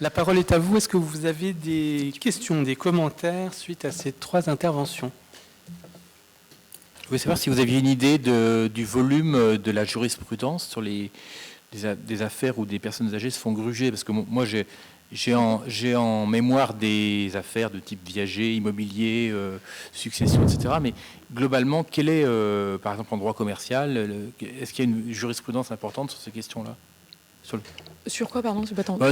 La parole est à vous. Est-ce que vous avez des questions, des commentaires suite à ces 3 interventions? Je voulais savoir si vous aviez une idée du volume de la jurisprudence sur des affaires où des personnes âgées se font gruger. Parce que moi, j'ai en mémoire des affaires de type viager, immobilier, succession, etc. Mais globalement, quel est, par exemple, en droit commercial, est-ce qu'il y a une jurisprudence importante sur ces questions-là? Sur quoi, pardon?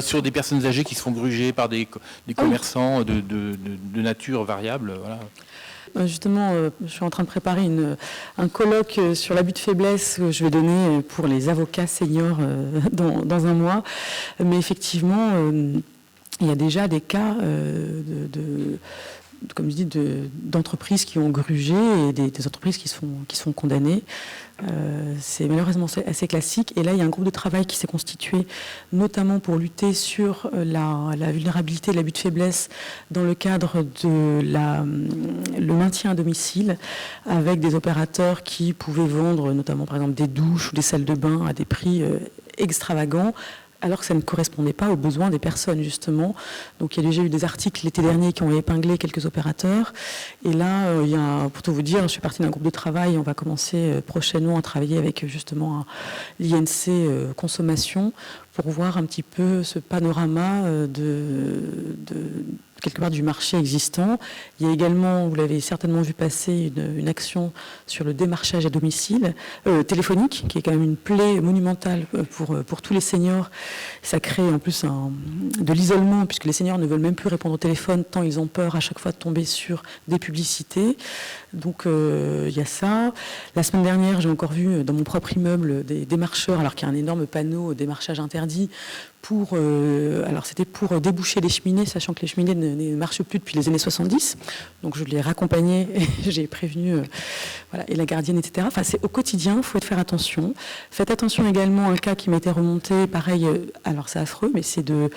Sur des personnes âgées qui se font gruger par des commerçants de nature variable. Voilà. Justement, je suis en train de préparer un colloque sur l'abus de faiblesse que je vais donner pour les avocats seniors dans un mois. Mais effectivement, il y a déjà des cas comme je dis, d'entreprises qui ont grugé et des entreprises qui sont condamnées. C'est malheureusement assez classique. Et là, il y a un groupe de travail qui s'est constitué, notamment pour lutter sur la vulnérabilité, l'abus de faiblesse dans le cadre de le maintien à domicile, avec des opérateurs qui pouvaient vendre, notamment par exemple des douches ou des salles de bain à des prix extravagants, alors que ça ne correspondait pas aux besoins des personnes, justement. Donc il y a déjà eu des articles l'été dernier qui ont épinglé quelques opérateurs. Et là, pour tout vous dire, je suis partie d'un groupe de travail. On va commencer prochainement à travailler avec justement l'INC Consommation pour voir un petit peu ce panorama quelque part du marché existant. Il y a également, vous l'avez certainement vu passer, une action sur le démarchage à domicile téléphonique, qui est quand même une plaie monumentale pour tous les seniors. Ça crée en plus de l'isolement, puisque les seniors ne veulent même plus répondre au téléphone, tant ils ont peur à chaque fois de tomber sur des publicités. Donc il y a ça. La semaine dernière, j'ai encore vu dans mon propre immeuble des démarcheurs, alors qu'il y a un énorme panneau démarchage interdit, alors c'était pour déboucher les cheminées, sachant que les cheminées ne marchent plus depuis les années 70. Donc je l'ai raccompagné, j'ai prévenu et la gardienne, etc. Enfin, c'est au quotidien, il faut faire attention. Faites attention également à un cas qui m'était remonté, pareil, alors c'est affreux, mais c'est de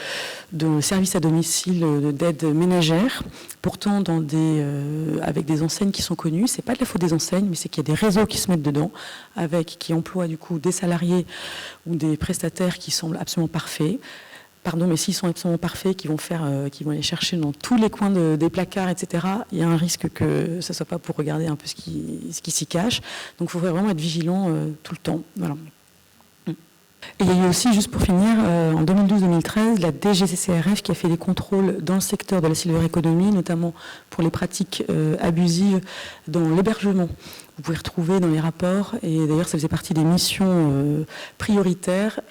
services à domicile d'aide ménagère, pourtant avec des enseignes qui sont connues. C'est pas de la faute des enseignes, mais c'est qu'il y a des réseaux qui se mettent dedans, qui emploient du coup des salariés ou des prestataires qui semblent absolument parfaits. Pardon, mais s'ils sont absolument parfaits, qui vont aller chercher dans tous les coins des placards, etc., il y a un risque que ça ne soit pas pour regarder un peu ce qui s'y cache. Donc il faut vraiment être vigilant tout le temps. Voilà. Et il y a eu aussi, juste pour finir, en 2012-2013, la DGCCRF qui a fait des contrôles dans le secteur de la silver economy, notamment pour les pratiques abusives dans l'hébergement. Vous pouvez retrouver dans les rapports, et d'ailleurs ça faisait partie des missions prioritaires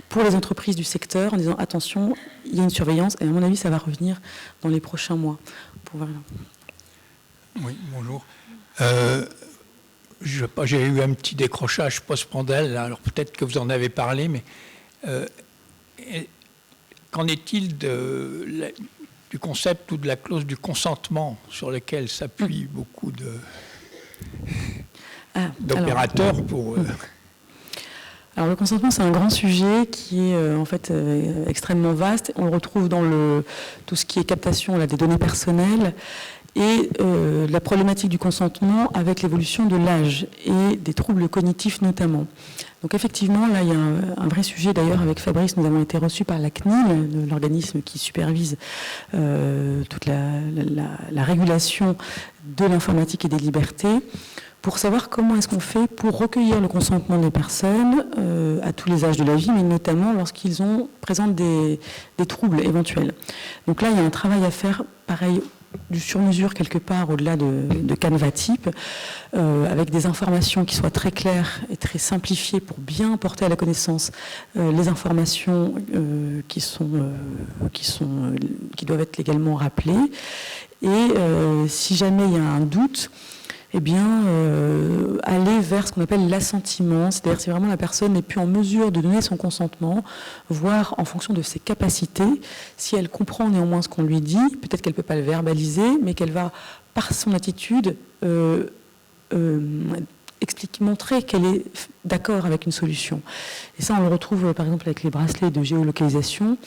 pour les entreprises du secteur, en disant attention, il y a une surveillance, et à mon avis ça va revenir dans les prochains mois. Oui, bonjour. J'ai eu un petit décrochage post-Prandtl, alors peut-être que vous en avez parlé, mais qu'en est-il du concept ou de la clause du consentement sur lequel s'appuient beaucoup d'opérateurs pour... Alors le consentement, c'est un grand sujet qui est en fait extrêmement vaste. On le retrouve dans tout ce qui est captation des données personnelles et la problématique du consentement avec l'évolution de l'âge et des troubles cognitifs notamment. Donc effectivement, là, il y a un vrai sujet. D'ailleurs, avec Fabrice, nous avons été reçus par la CNIL, l'organisme qui supervise toute la régulation de l'informatique et des libertés, pour savoir comment est-ce qu'on fait pour recueillir le consentement des personnes à tous les âges de la vie, mais notamment lorsqu'ils présentent des troubles éventuels. Donc là, il y a un travail à faire, pareil, du sur-mesure quelque part au-delà de Canva type, avec des informations qui soient très claires et très simplifiées pour bien porter à la connaissance les informations qui doivent être légalement rappelées. Et si jamais il y a un doute, eh bien, aller vers ce qu'on appelle l'assentiment, c'est-à-dire si vraiment la personne n'est plus en mesure de donner son consentement, voir en fonction de ses capacités, si elle comprend néanmoins ce qu'on lui dit, peut-être qu'elle ne peut pas le verbaliser, mais qu'elle va, par son attitude, montrer qu'elle est d'accord avec une solution. Et ça, on le retrouve par exemple avec les bracelets de géolocalisation.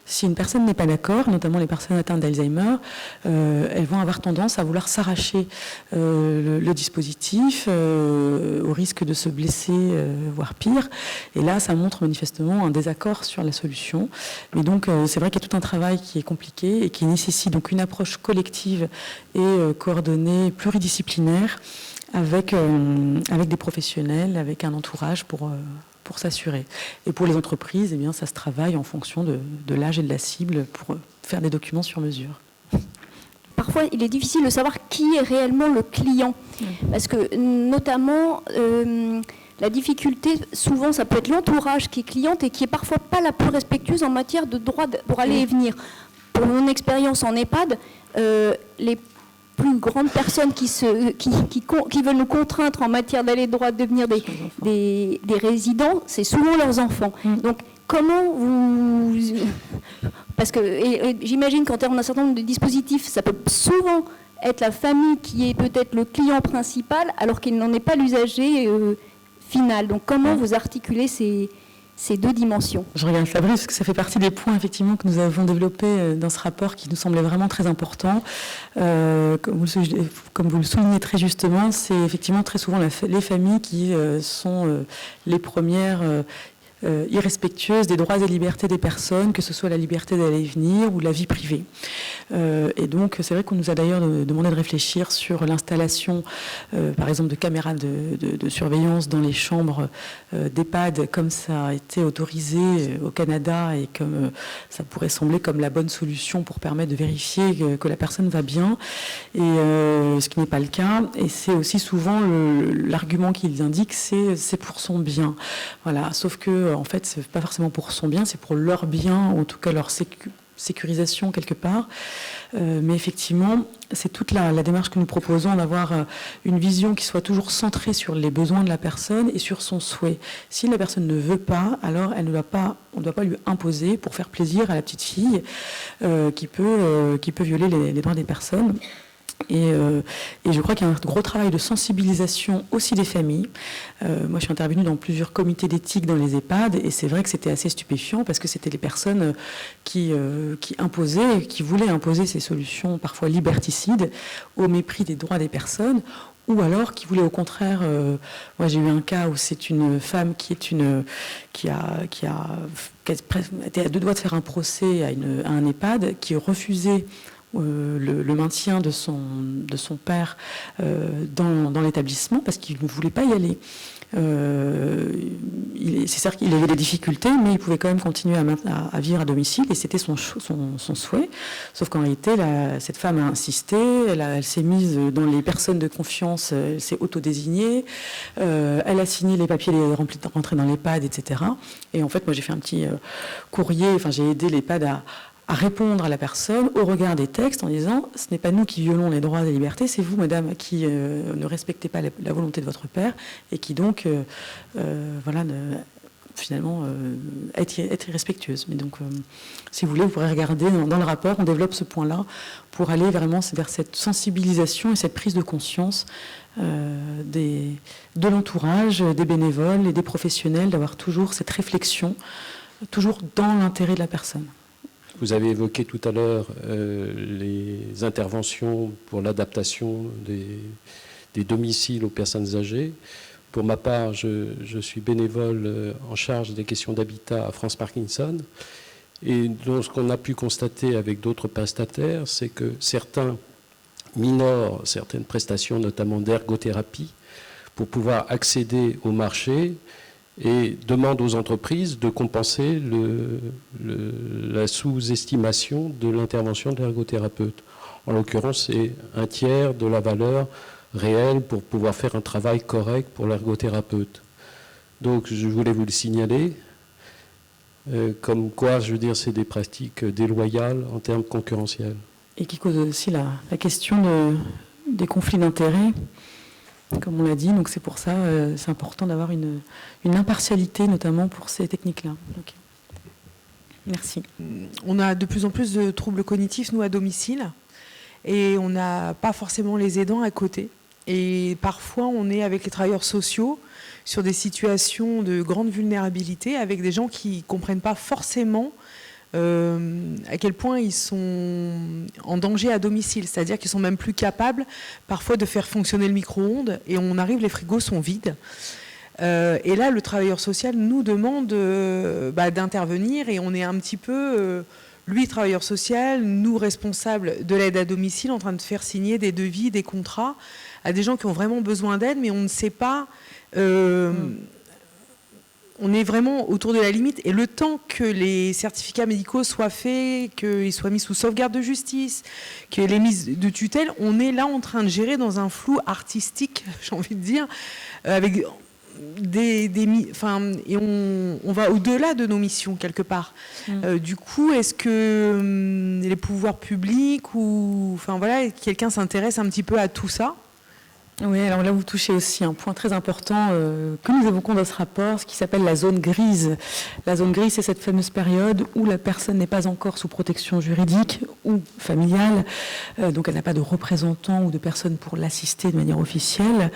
Si une personne n'est pas d'accord, notamment les personnes atteintes d'Alzheimer, elles vont avoir tendance à vouloir s'arracher le dispositif au risque de se blesser, voire pire. Et là, ça montre manifestement un désaccord sur la solution. Mais donc, c'est vrai qu'il y a tout un travail qui est compliqué et qui nécessite donc une approche collective et coordonnée, pluridisciplinaire, avec des professionnels, avec un entourage pour s'assurer. Et pour les entreprises, eh bien, ça se travaille en fonction de l'âge et de la cible pour faire des documents sur mesure. Parfois, il est difficile de savoir qui est réellement le client. Parce que, notamment, la difficulté, souvent, ça peut être l'entourage qui est cliente et qui est parfois pas la plus respectueuse en matière de droit pour aller et venir. Pour mon expérience en EHPAD, les plus grandes personnes qui veulent nous contraindre en matière d'aller droit devenir des résidents, c'est souvent leurs enfants. Donc, comment vous... Parce que j'imagine qu'en termes d'un certain nombre de dispositifs, ça peut souvent être la famille qui est peut-être le client principal, alors qu'il n'en est pas l'usager final. Donc, comment vous articulez ces deux dimensions? Je regarde Fabrice, parce que ça fait partie des points effectivement que nous avons développés dans ce rapport qui nous semblait vraiment très important. Comme vous le soulignez très justement, c'est effectivement très souvent les familles qui sont les premières irrespectueuses des droits et libertés des personnes, que ce soit la liberté d'aller et venir ou la vie privée. Et donc, c'est vrai qu'on nous a d'ailleurs demandé de réfléchir sur l'installation, par exemple, de caméras de surveillance dans les chambres d'EHPAD, comme ça a été autorisé au Canada et comme ça pourrait sembler comme la bonne solution pour permettre de vérifier que la personne va bien, et ce qui n'est pas le cas. Et c'est aussi souvent l'argument qu'ils indiquent, c'est pour son bien. Voilà. Sauf que en fait, c'est pas forcément pour son bien, c'est pour leur bien, ou en tout cas leur sécurisation quelque part. Mais effectivement, c'est toute la démarche que nous proposons, d'avoir une vision qui soit toujours centrée sur les besoins de la personne et sur son souhait. Si la personne ne veut pas, alors on ne doit pas lui imposer pour faire plaisir à la petite fille qui peut violer les droits des personnes. Et je crois qu'il y a un gros travail de sensibilisation aussi des familles. Moi, je suis intervenue dans plusieurs comités d'éthique dans les EHPAD, et c'est vrai que c'était assez stupéfiant parce que c'était les personnes qui voulaient imposer ces solutions parfois liberticides au mépris des droits des personnes, ou alors qui voulaient au contraire... moi, j'ai eu un cas où c'est une femme qui a été à deux doigts de faire un procès à un EHPAD, qui refusait le maintien de son père dans l'établissement parce qu'il ne voulait pas y aller. C'est certes qu'il avait des difficultés, mais il pouvait quand même continuer à vivre à domicile, et c'était son souhait. Sauf qu'en réalité, cette femme a insisté, elle s'est mise dans les personnes de confiance, elle s'est autodésignée, elle a signé les papiers remplis de rentrer dans l'EHPAD, etc. Et en fait, moi j'ai fait un petit courrier, j'ai aidé l'EHPAD à répondre à la personne au regard des textes en disant « ce n'est pas nous qui violons les droits et les libertés, c'est vous, madame, qui ne respectez pas la volonté de votre père et qui donc, finalement, est irrespectueuse ». Mais donc, si vous voulez, vous pourrez regarder dans le rapport, on développe ce point-là pour aller vraiment vers cette sensibilisation et cette prise de conscience de l'entourage, des bénévoles et des professionnels, d'avoir toujours cette réflexion, toujours dans l'intérêt de la personne. Vous avez évoqué tout à l'heure les interventions pour l'adaptation des domiciles aux personnes âgées. Pour ma part, je suis bénévole en charge des questions d'habitat à France Parkinson. Et donc, ce qu'on a pu constater avec d'autres prestataires, c'est que certains minorent certaines prestations, notamment d'ergothérapie, pour pouvoir accéder au marché, et demande aux entreprises de compenser la sous-estimation de l'intervention de l'ergothérapeute. En l'occurrence, c'est un tiers de la valeur réelle pour pouvoir faire un travail correct pour l'ergothérapeute. Donc, je voulais vous le signaler, comme quoi, je veux dire, c'est des pratiques déloyales en termes concurrentiels. Et qui cause aussi la question des conflits d'intérêts, comme on l'a dit, donc c'est pour ça c'est important d'avoir une impartialité, notamment pour ces techniques-là. Okay. Merci. On a de plus en plus de troubles cognitifs, nous, à domicile, et on n'a pas forcément les aidants à côté. Et parfois, on est avec les travailleurs sociaux sur des situations de grande vulnérabilité, avec des gens qui ne comprennent pas forcément à quel point ils sont en danger à domicile. C'est-à-dire qu'ils sont même plus capables parfois de faire fonctionner le micro-ondes, et on arrive, les frigos sont vides. Et là, le travailleur social nous demande d'intervenir, et on est un petit peu, lui, travailleur social, nous, responsables de l'aide à domicile, en train de faire signer des devis, des contrats à des gens qui ont vraiment besoin d'aide, mais on ne sait pas... On est vraiment autour de la limite, et le temps que les certificats médicaux soient faits, qu'ils soient mis sous sauvegarde de justice, qu'il y ait les mises de tutelle, on est là en train de gérer dans un flou artistique, j'ai envie de dire, avec et on va au-delà de nos missions quelque part. Du coup, est-ce que les pouvoirs publics quelqu'un s'intéresse un petit peu à tout ça? Oui, alors là, vous touchez aussi un point très important que nous évoquons dans ce rapport, ce qui s'appelle la zone grise. La zone grise, c'est cette fameuse période où la personne n'est pas encore sous protection juridique ou familiale, donc elle n'a pas de représentant ou de personne pour l'assister de manière officielle.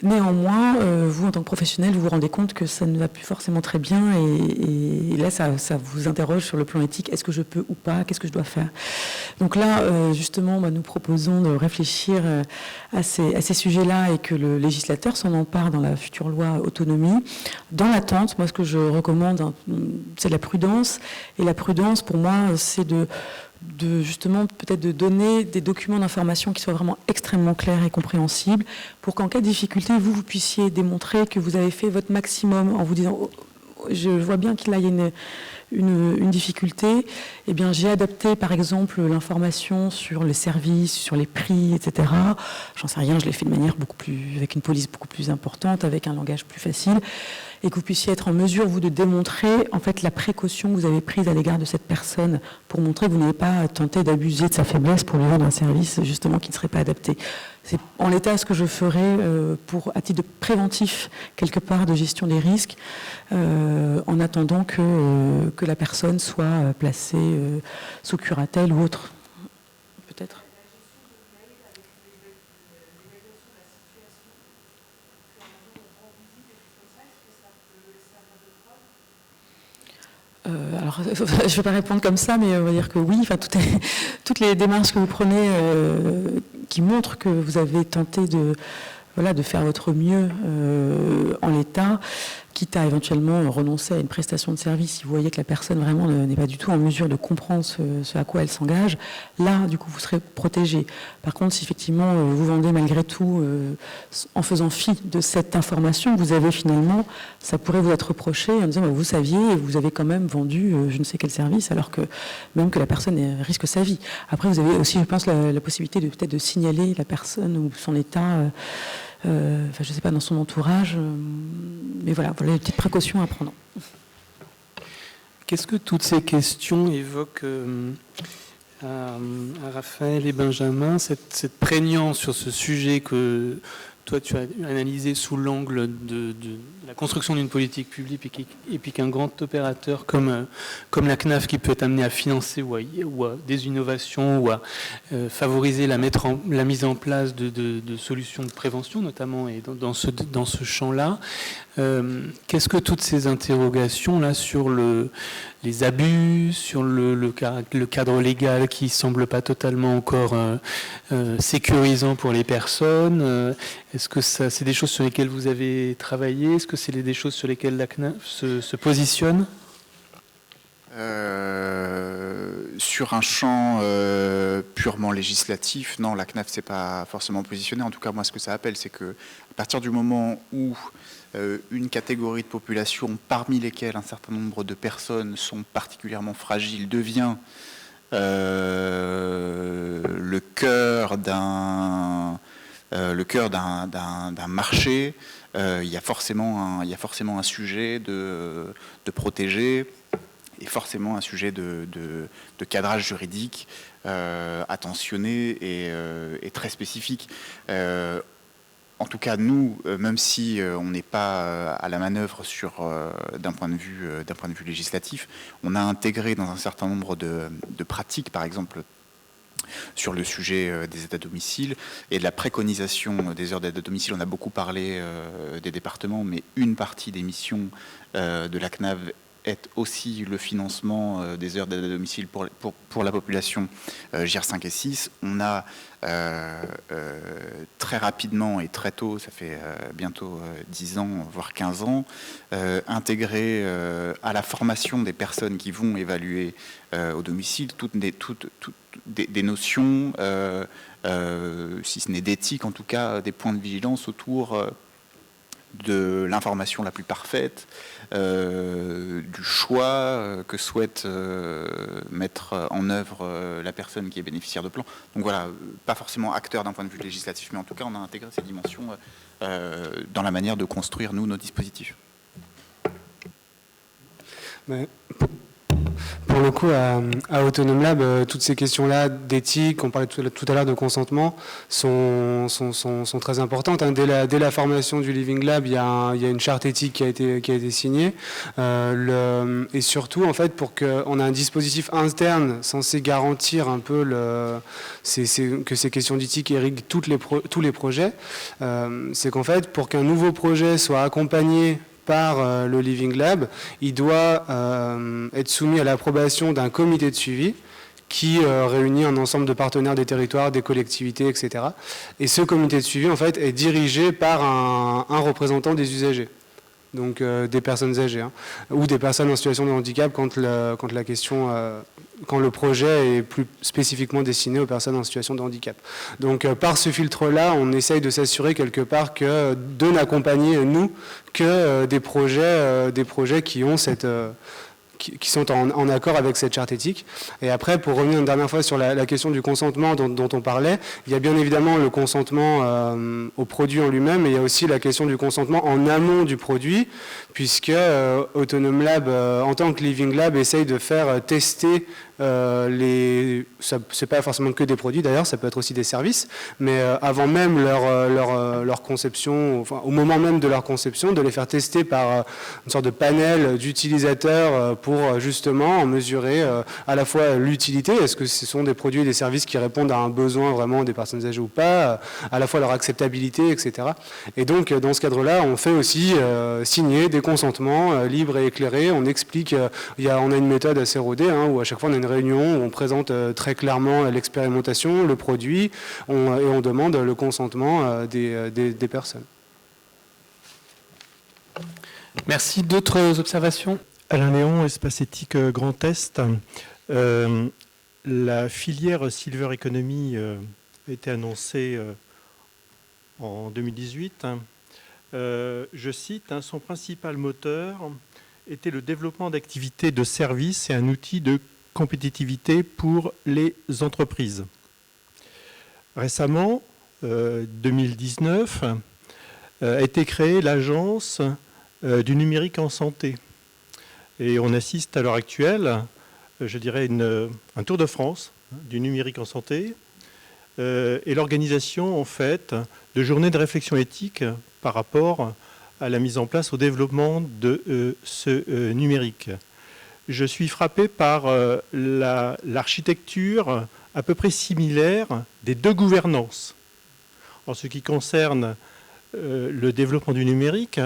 Néanmoins, vous, en tant que professionnel, vous vous rendez compte que ça ne va plus forcément très bien, et là, ça vous interroge sur le plan éthique. Est-ce que je peux ou pas? Qu'est-ce que je dois faire? Donc là, justement, nous proposons de réfléchir à ces sujets-là, et que le législateur s'en empare dans la future loi autonomie. Dans l'attente, moi, ce que je recommande, c'est la prudence. Et la prudence, pour moi, c'est justement peut-être de donner des documents d'information qui soient vraiment extrêmement clairs et compréhensibles, pour qu'en cas de difficulté, vous puissiez démontrer que vous avez fait votre maximum en vous disant je vois bien qu'il y a une difficulté, eh bien j'ai adapté par exemple l'information sur le service, sur les prix, etc. J'en sais rien, je l'ai fait de manière avec une police beaucoup plus importante, avec un langage plus facile, et que vous puissiez être en mesure, vous, de démontrer en fait la précaution que vous avez prise à l'égard de cette personne, pour montrer que vous n'avez pas tenté d'abuser de sa faiblesse pour lui rendre un service justement qui ne serait pas adapté. C'est en l'état ce que je ferais à titre de préventif, quelque part, de gestion des risques, en attendant que la personne soit placée sous curatelle ou autre. Peut-être. Alors, je ne vais pas répondre comme ça, mais on va dire que oui. Enfin, toutes les démarches que vous prenez qui montrent que vous avez tenté de faire votre mieux en l'état, quitte à éventuellement renoncer à une prestation de service si vous voyez que la personne vraiment n'est pas du tout en mesure de comprendre ce à quoi elle s'engage, là, du coup, vous serez protégé. Par contre, si effectivement vous vendez malgré tout, en faisant fi de cette information que vous avez finalement, ça pourrait vous être reproché en disant vous saviez et vous avez quand même vendu je ne sais quel service, alors que même que la personne risque sa vie. Après, vous avez aussi, je pense, la possibilité peut-être de signaler la personne ou son état. Je ne sais pas, dans son entourage, mais voilà les petites précautions à prendre. Qu'est-ce que toutes ces questions évoquent à Raphaël et Benjamin, cette prégnance sur ce sujet que toi tu as analysé sous l'angle de la construction d'une politique publique, et puis qu'un grand opérateur comme la CNAF, qui peut être amené à financer ou à des innovations ou à favoriser la mise en place de solutions de prévention, notamment, et dans ce champ-là, qu'est-ce que toutes ces interrogations là sur les abus, sur le cadre légal qui semble pas totalement encore sécurisant pour les personnes, est-ce que c'est des choses sur lesquelles vous avez travaillé? Est-ce que c'est des choses sur lesquelles la CNAF se positionne? Sur un champ purement législatif, non, la CNAF s'est pas forcément positionnée. En tout cas, moi, ce que ça appelle, c'est que à partir du moment où une catégorie de population, parmi lesquelles un certain nombre de personnes sont particulièrement fragiles, devient le cœur d'un marché, il y a forcément un sujet de protéger, et forcément un sujet de cadrage juridique attentionné et très spécifique. En tout cas, nous, même si on n'est pas à la manœuvre d'un point de vue législatif, on a intégré dans un certain nombre de pratiques, par exemple sur le sujet des aides à domicile et de la préconisation des heures d'aide à domicile. On a beaucoup parlé des départements, mais une partie des missions de la CNAV est aussi le financement des heures d'aide à domicile pour la population GIR 5 et 6. On a très rapidement et très tôt, ça fait bientôt 10 ans, voire 15 ans, intégré à la formation des personnes qui vont évaluer au domicile toutes des notions, si ce n'est d'éthique, en tout cas des points de vigilance autour de l'information la plus parfaite, du choix que souhaite mettre en œuvre la personne qui est bénéficiaire de plan. Donc voilà, pas forcément acteur d'un point de vue législatif, mais en tout cas on a intégré ces dimensions dans la manière de construire, nous, nos dispositifs. Mais pour le coup, à Autonome Lab, toutes ces questions-là d'éthique, on parlait tout à l'heure de consentement, sont très importantes. Dès la formation du Living Lab, il y a une charte éthique qui a été signée. Et surtout, en fait, pour qu'on ait un dispositif interne censé garantir un peu que ces questions d'éthique irriguent tous les projets, c'est qu'en fait, pour qu'un nouveau projet soit accompagné par le Living Lab, il doit être soumis à l'approbation d'un comité de suivi qui réunit un ensemble de partenaires des territoires, des collectivités, etc. Et ce comité de suivi, en fait, est dirigé par un représentant des usagers, donc des personnes âgées, ou des personnes en situation de handicap quand le projet est plus spécifiquement destiné aux personnes en situation de handicap. Donc par ce filtre-là, on essaye de s'assurer quelque part de n'accompagner, nous, que des projets qui ont qui sont en accord avec cette charte éthique. Et après, pour revenir une dernière fois sur la question du consentement dont on parlait, il y a bien évidemment le consentement au produit en lui-même, mais il y a aussi la question du consentement en amont du produit, puisque Autonome Lab, en tant que Living Lab, essaye de faire tester c'est pas forcément que des produits d'ailleurs, ça peut être aussi des services, mais avant même leur conception, enfin, au moment même de leur conception, de les faire tester par une sorte de panel d'utilisateurs pour justement mesurer à la fois l'utilité, est-ce que ce sont des produits et des services qui répondent à un besoin vraiment des personnes âgées ou pas, à la fois leur acceptabilité, etc. Et donc dans ce cadre-là, on fait aussi signer des consentements libres et éclairés, on explique, on a une méthode assez rodée, où à chaque fois on a une réunion où on présente très clairement l'expérimentation, le produit, et on demande le consentement des personnes. Merci. D'autres observations ? Alain Léon, Espace Éthique Grand Est. La filière Silver Economy a été annoncée en 2018. Je cite, son principal moteur était le développement d'activités de services et un outil de compétitivité pour les entreprises. Récemment, 2019, a été créée l'agence du numérique en santé. Et on assiste à l'heure actuelle, je dirais, un tour de France du numérique en santé et l'organisation, en fait, de journées de réflexion éthique par rapport à la mise en place, au développement de ce numérique. Je suis frappé par l'architecture à peu près similaire des deux gouvernances. En ce qui concerne le développement du numérique,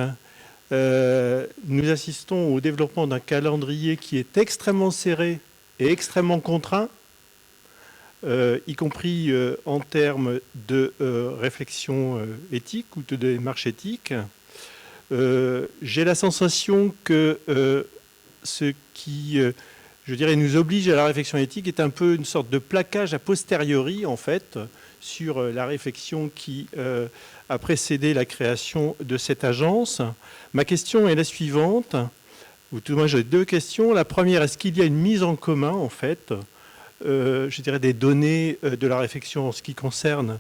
nous assistons au développement d'un calendrier qui est extrêmement serré et extrêmement contraint, y compris en termes de réflexion éthique ou de démarche éthique. J'ai la sensation que ce qui, je dirais, nous oblige à la réflexion éthique est un peu une sorte de plaquage a posteriori, en fait, sur la réflexion qui a précédé la création de cette agence. Ma question est la suivante, ou tout du moins j'ai deux questions. La première, est-ce qu'il y a une mise en commun, en fait, je dirais, des données de la réflexion en ce qui concerne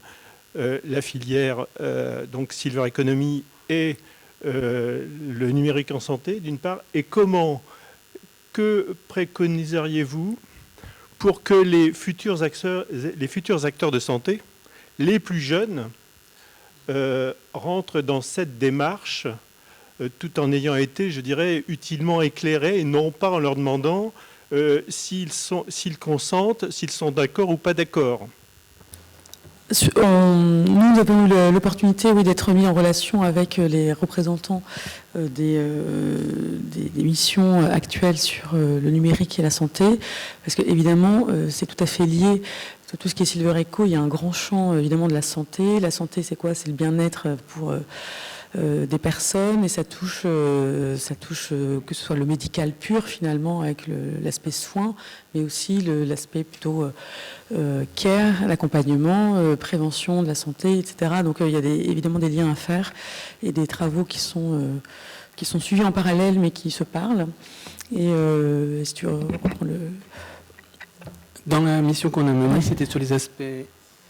la filière donc Silver Economy et le numérique en santé, d'une part, et que préconiseriez-vous pour que les futurs acteurs de santé, les plus jeunes, rentrent dans cette démarche tout en ayant été, je dirais, utilement éclairés, et non pas en leur demandant s'ils consentent, s'ils sont d'accord ou pas d'accord. Nous avons eu l'opportunité d'être mis en relation avec les représentants des missions actuelles sur le numérique et la santé, parce que évidemment c'est tout à fait lié. Tout ce qui est Silver Eco, il y a un grand champ évidemment de la santé. La santé, c'est quoi? C'est le bien-être pour des personnes, et ça touche que ce soit le médical pur finalement avec l'aspect soin, mais aussi l'aspect plutôt care, l'accompagnement, prévention de la santé, etc. Donc il y a évidemment des liens à faire et des travaux qui sont suivis en parallèle mais qui se parlent. Et si tu reprends le... Dans la mission qu'on a menée, c'était sur les aspects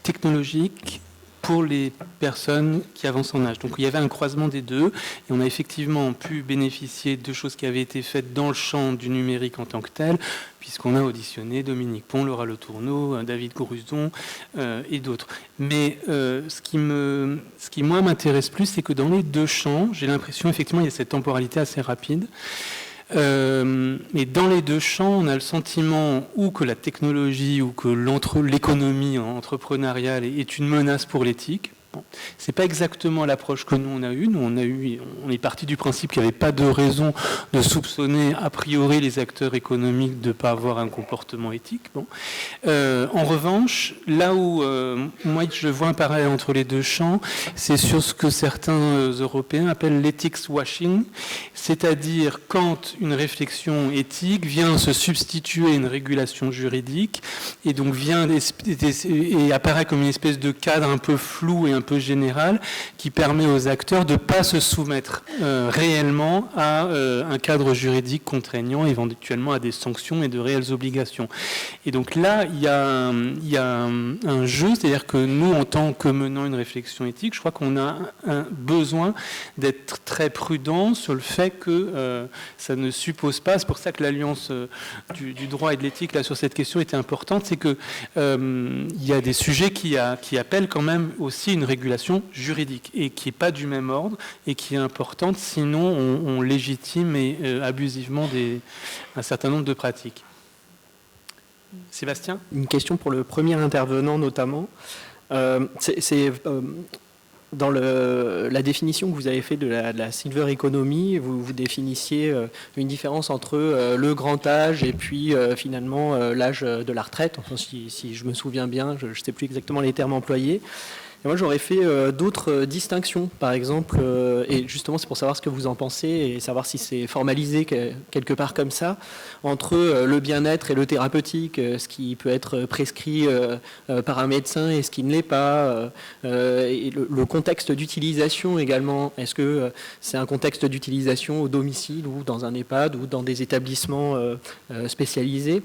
technologiques pour les personnes qui avancent en âge. Donc il y avait un croisement des deux, et on a effectivement pu bénéficier de choses qui avaient été faites dans le champ du numérique en tant que tel, puisqu'on a auditionné Dominique Pont, Laura Le Tourneau, David Gruzon et d'autres. Mais ce qui moi m'intéresse plus, c'est que dans les deux champs, j'ai l'impression effectivement il y a cette temporalité assez rapide. Mais dans les deux champs, on a le sentiment ou que la technologie ou que l'économie entrepreneuriale est une menace pour l'éthique. Bon, c'est pas exactement l'approche que nous on a eue. On est parti du principe qu'il n'y avait pas de raison de soupçonner a priori les acteurs économiques de ne pas avoir un comportement éthique. Bon. En revanche, là où moi je vois un parallèle entre les deux champs, c'est sur ce que certains Européens appellent l'ethics washing, c'est-à-dire quand une réflexion éthique vient se substituer à une régulation juridique et donc et apparaît comme une espèce de cadre un peu flou et un peu général qui permet aux acteurs de ne pas se soumettre réellement à un cadre juridique contraignant, éventuellement à des sanctions et de réelles obligations. Et donc là, il y a un jeu, c'est-à-dire que nous, en tant que menant une réflexion éthique, je crois qu'on a un besoin d'être très prudent sur le fait que ça ne suppose pas, c'est pour ça que l'alliance du droit et de l'éthique là sur cette question était importante, c'est que il y a des sujets qui appellent quand même aussi une régulation juridique et qui n'est pas du même ordre et qui est importante, sinon on légitime abusivement un certain nombre de pratiques. Sébastien ? Une question pour le premier intervenant notamment. Dans la définition que vous avez faite de la silver economy, vous définissiez une différence entre le grand âge et puis finalement l'âge de la retraite, enfin, si je me souviens bien, je ne sais plus exactement les termes employés. Et moi, j'aurais fait d'autres distinctions, par exemple, et justement, c'est pour savoir ce que vous en pensez et savoir si c'est formalisé quelque part comme ça, entre le bien-être et le thérapeutique, ce qui peut être prescrit par un médecin et ce qui ne l'est pas, et le contexte d'utilisation également. Est-ce que c'est un contexte d'utilisation au domicile ou dans un EHPAD ou dans des établissements spécialisés ?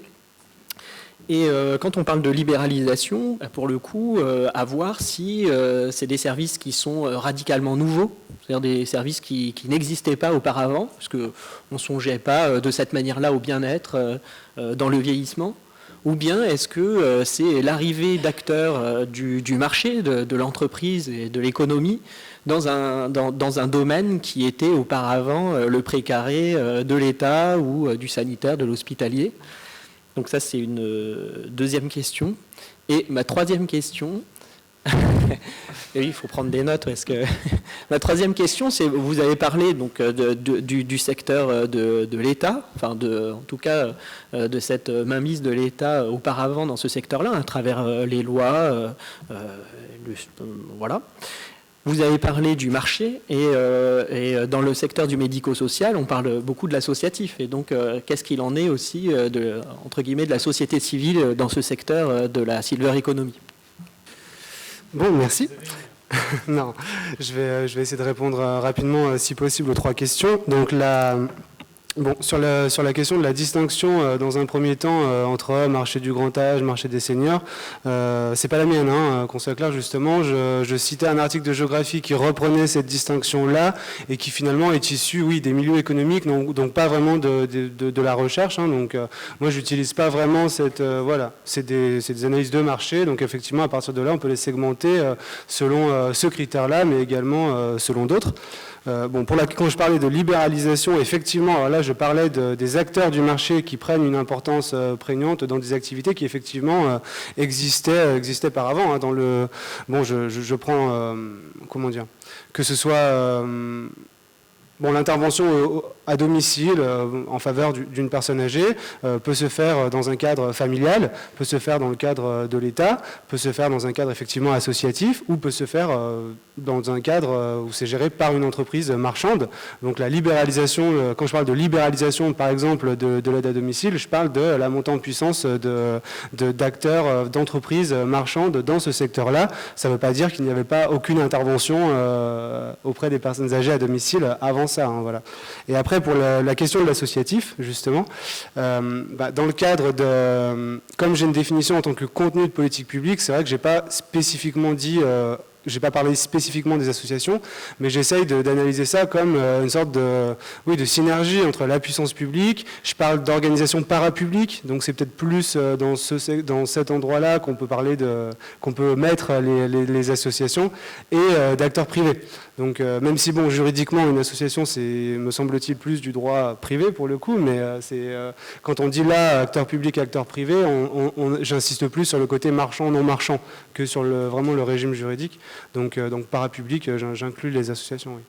Et quand on parle de libéralisation, pour le coup, à voir si c'est des services qui sont radicalement nouveaux, c'est-à-dire des services qui n'existaient pas auparavant, parce qu'on ne songeait pas de cette manière-là au bien-être dans le vieillissement, ou bien est-ce que c'est l'arrivée d'acteurs du marché, de l'entreprise et de l'économie dans un domaine qui était auparavant le précaré de l'État ou du sanitaire, de l'hospitalier. Donc ça, c'est une deuxième question. Et ma troisième question, et oui, il faut prendre des notes, parce que ma troisième question, c'est, vous avez parlé donc du secteur de l'État, enfin en tout cas de cette mainmise de l'État auparavant dans ce secteur-là, à travers les lois, voilà. Vous avez parlé du marché et dans le secteur du médico-social, on parle beaucoup de l'associatif. Et donc, qu'est-ce qu'il en est aussi, entre guillemets, de la société civile dans ce secteur de la silver economy ? Bon, merci. Non, je vais essayer de répondre rapidement, si possible, aux trois questions. Donc, sur la question de la distinction, dans un premier temps, entre marché du grand âge, marché des seniors, c'est pas la mienne, hein, qu'on soit clair, justement. Je citais un article de géographie qui reprenait cette distinction-là et qui finalement est issu, oui, des milieux économiques, donc pas vraiment de la recherche. Hein, donc, moi, j'utilise pas vraiment voilà, c'est des analyses de marché. Donc, effectivement, à partir de là, on peut les segmenter selon ce critère-là, mais également selon d'autres. Quand je parlais de libéralisation, effectivement, alors là je parlais des acteurs du marché qui prennent une importance prégnante dans des activités qui effectivement existaient par avant. Je prends, que ce soit l'intervention à domicile en faveur d'une personne âgée peut se faire dans un cadre familial, peut se faire dans le cadre de l'État, peut se faire dans un cadre effectivement associatif ou peut se faire dans un cadre où c'est géré par une entreprise marchande. Donc la libéralisation, quand je parle de libéralisation par exemple de l'aide à domicile, je parle de la montée en puissance d'acteurs, d'entreprises marchandes dans ce secteur-là. Ça ne veut pas dire qu'il n'y avait pas aucune intervention auprès des personnes âgées à domicile avant ça. Voilà. Et après, pour la question de l'associatif, justement, dans le cadre comme j'ai une définition en tant que contenu de politique publique, c'est vrai que je n'ai pas spécifiquement j'ai pas parlé spécifiquement des associations, mais j'essaye d'analyser ça comme une sorte de synergie entre la puissance publique. Je parle d'organisation parapublique, donc c'est peut-être plus dans cet endroit-là qu'on peut mettre les associations et d'acteurs privés. Donc même si juridiquement une association c'est me semble-t-il plus du droit privé pour le coup, mais quand on dit là acteur public, acteur privé, j'insiste plus sur le côté marchand non marchand que sur vraiment le régime juridique. Donc parapublic, j'inclus les associations. Oui.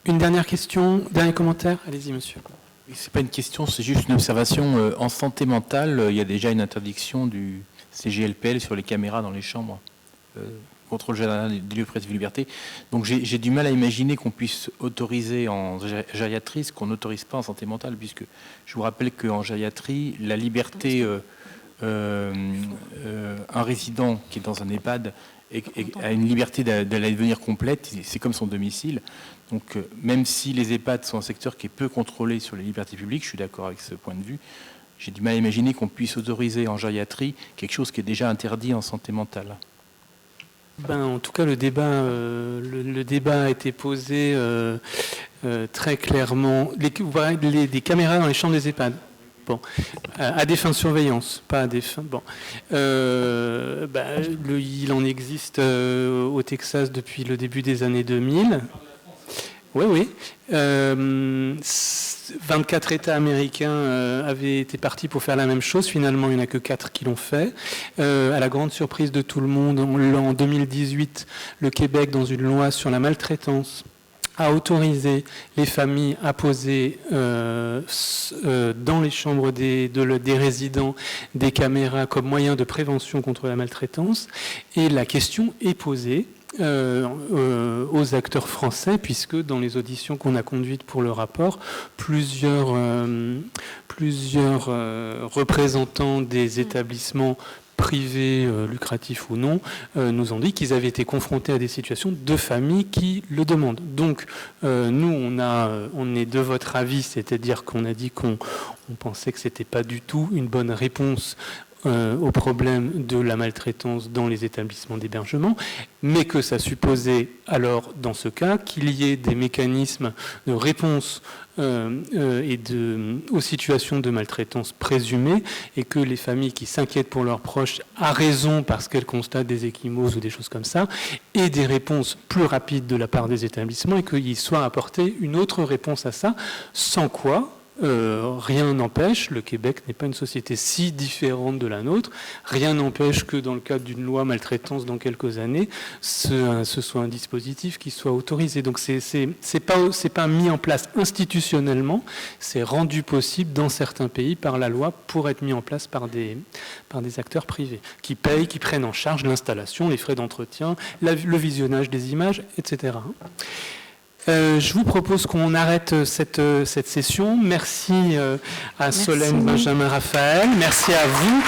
Une dernière question, dernier commentaire. Allez-y, monsieur. Oui, c'est pas une question, c'est juste une observation. En santé mentale, il y a déjà une interdiction du CGLPL sur les caméras dans les chambres. Contrôle général des lieux privatifs de liberté. Donc j'ai du mal à imaginer qu'on puisse autoriser en gériatrie ce qu'on n'autorise pas en santé mentale, puisque je vous rappelle qu'en gériatrie, la liberté, un résident qui est dans un EHPAD a une liberté d'aller devenir complète, c'est comme son domicile. Donc même si les EHPAD sont un secteur qui est peu contrôlé sur les libertés publiques, je suis d'accord avec ce point de vue, j'ai du mal à imaginer qu'on puisse autoriser en gériatrie quelque chose qui est déjà interdit en santé mentale. En tout cas, le débat a été posé très clairement. Des caméras dans les chambres des EHPAD. À des fins de surveillance, pas à des fins. Il en existe au Texas depuis le début des années 2000. Oui. 24 États américains avaient été partis pour faire la même chose. Finalement, il n'y en a que 4 qui l'ont fait. À la grande surprise de tout le monde, en 2018, le Québec, dans une loi sur la maltraitance, a autorisé les familles à poser dans les chambres des résidents des caméras comme moyen de prévention contre la maltraitance. Et la question est posée aux acteurs français, puisque dans les auditions qu'on a conduites pour le rapport, plusieurs représentants des établissements privés, lucratifs ou non, nous ont dit qu'ils avaient été confrontés à des situations de familles qui le demandent. Donc, nous, on est de votre avis, c'est-à-dire qu'on a dit qu'on pensait que c'était pas du tout une bonne réponse au problème de la maltraitance dans les établissements d'hébergement, mais que ça supposait alors, dans ce cas, qu'il y ait des mécanismes de réponse aux situations de maltraitance présumées, et que les familles qui s'inquiètent pour leurs proches, à raison parce qu'elles constatent des ecchymoses ou des choses comme ça, aient des réponses plus rapides de la part des établissements, et qu'il soit apporté une autre réponse à ça, sans quoi rien n'empêche, le Québec n'est pas une société si différente de la nôtre, rien n'empêche que dans le cadre d'une loi maltraitance dans quelques années, ce soit un dispositif qui soit autorisé. Donc c'est pas mis en place institutionnellement, c'est rendu possible dans certains pays par la loi pour être mis en place par des acteurs privés qui payent, qui prennent en charge l'installation, les frais d'entretien, le visionnage des images, etc. Je vous propose qu'on arrête cette session. Merci à Solène, Benjamin, Raphaël. Merci à vous.